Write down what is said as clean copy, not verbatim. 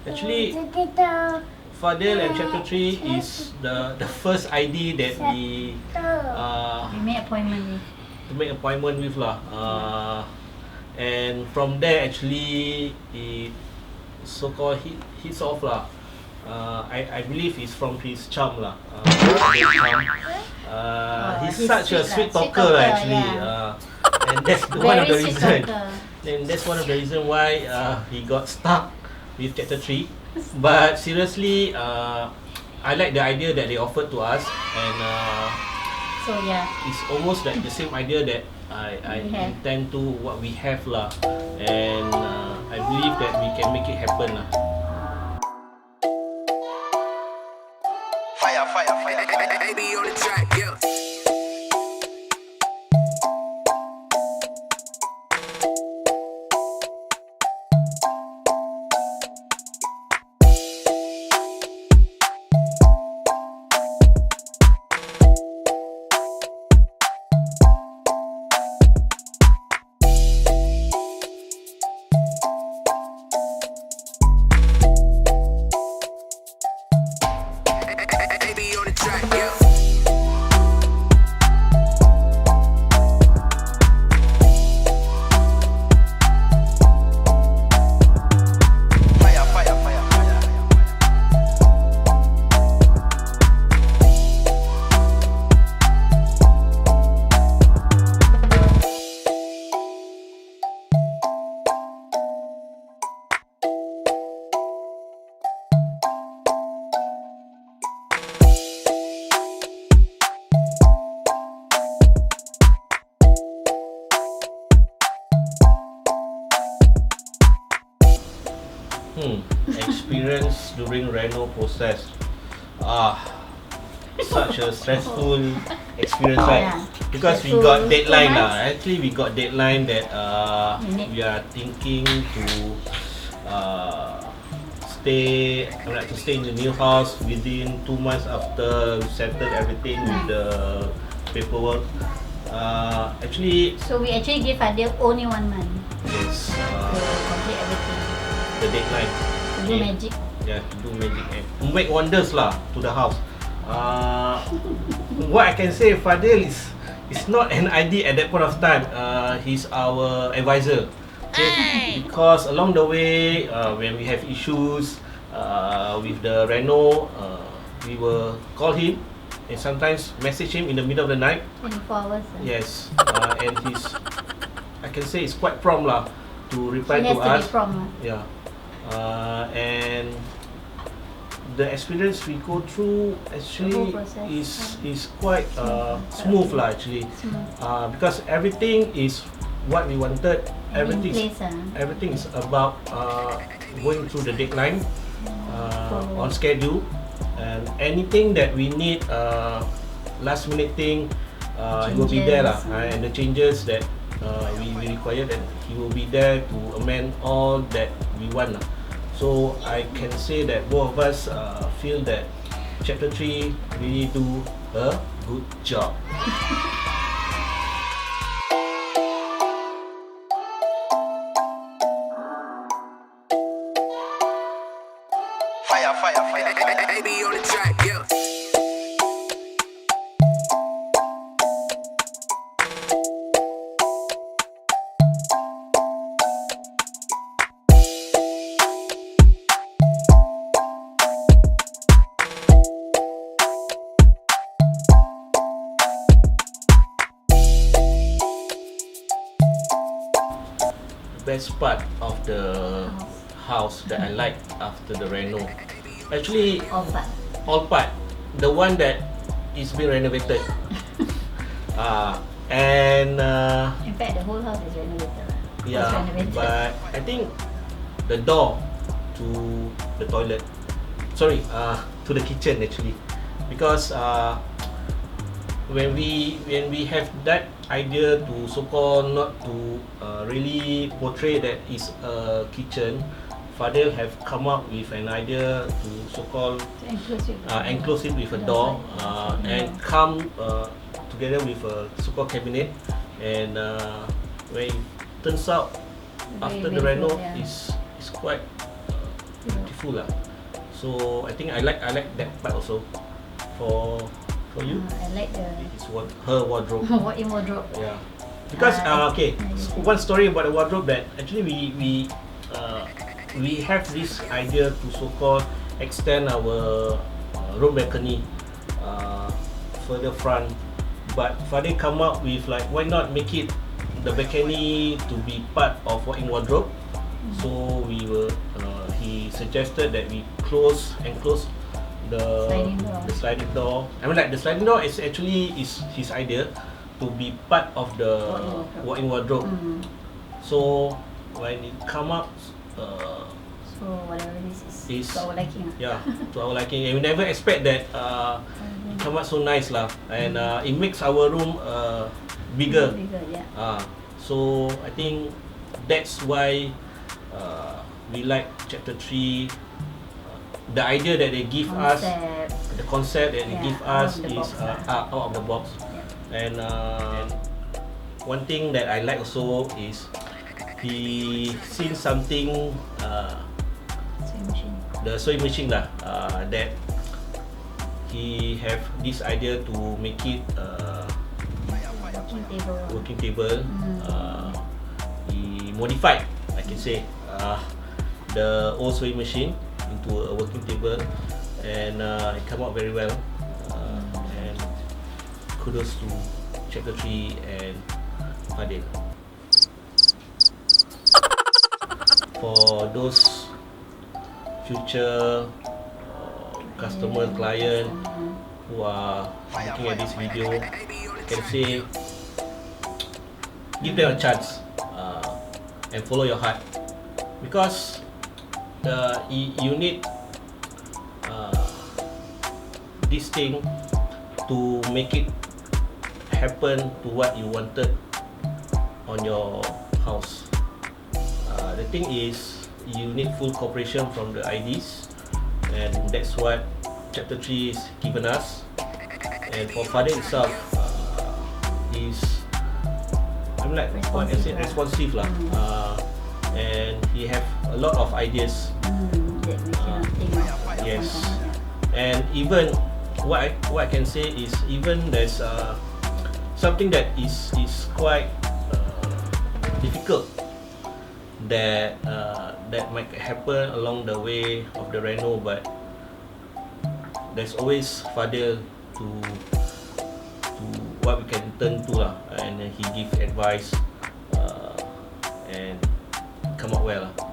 Actually, Fadhil and Chapter 3 is the first ID that we make appointment with lah. And from there actually it so-called hits off lah. I believe it's from his charm lah. He's such a sweet talker lah, actually. And that's one of the reason. And that's one of the reason why he got stuck with Chapter 3. But seriously, I like the idea that they offered to us, and so yeah, it's almost like the same idea that I intend to what we have lah, and I believe that we can make it happen lah. Fire, fire, fire, baby on the track, yeah. Experience during reno process. Such a stressful experience, right? Because we got deadline lah. Actually, we got deadline that we are thinking to stay in the new house within 2 months after we settle everything with the paperwork. Actually, so we actually give Fadhil only 1 month. Yes. To complete everything. The deadline. To do magic. Yeah, to do magic and to make wonders lah to the house. What I can say, Fadhil is not an ID at that point of time. He's our advisor. Okay? Because along the way, when we have issues with the reno, we will call him and sometimes message him in the middle of the night. 24 hours. Yes, and I can say he's quite prompt lah to reply He to has to us. be prompt. Yeah. And the experience we go through actually is quite smooth lah actually. Because everything is what we wanted. Everything is about going through the deadline on schedule, and anything that we need last minute thing he will be there lah, and the changes that we require, that he will be there to amend all that we want lah. So I can say that both of us feel that Chapter 3 really do a good job. Fire, fire, fire, baby on the track, yeah. Best part of the house that I like after the reno, actually all part, the one that is being renovated. And in fact, the whole house is renovated. Yeah, but I think the door to the toilet, sorry, to the kitchen actually, because when we have that idea to so-called not to really portray that it's a kitchen, Fadhil have come up with an idea to so-called enclose it with a door, and come together with a so-called cabinet, and when it turns out after the reno is quite beautiful lah. So I think I like that part also. For you, I like the it's her wardrobe. walk-in wardrobe. Yeah, because okay, one story about the wardrobe that actually we have this idea to so-called extend our room balcony further front, but Fadhil come up with like, why not make it the balcony to be part of walk-in wardrobe. So we were he suggested that we enclose the sliding door. I mean, like, the sliding door is actually his idea to be part of the walk-in wardrobe. So when it come up, So whatever this is to our liking. Yeah, to our liking, and we never expect that it come out so nice lah, and it makes our room bigger. Yeah. So I think that's why we like chapter 3. The idea that they give us, the concept that they give us is out of the box. And one thing that I like also is he seen something, the sewing machine lah, that he have this idea to make it working table. He modified, I can say, the old sewing machine into a working table, and it come out very well. And kudos to chapter 3 and Fadhil. For those future customer, client who are looking at this video, I can say, give them a chance and follow your heart, because you need this thing to make it happen to what you wanted on your house. The thing is, you need full cooperation from the IDs, and that's what chapter 3 is given us. And for Fadhil itself, is, I'm like what I said, responsive lah, and he have a lot of ideas. That we cannot think of. Yes, and even what I can say is, even there's something that is quite difficult that might happen along the way of the reno, but there's always Fadhil to what we can turn to lah, and then he give advice and come out well lah.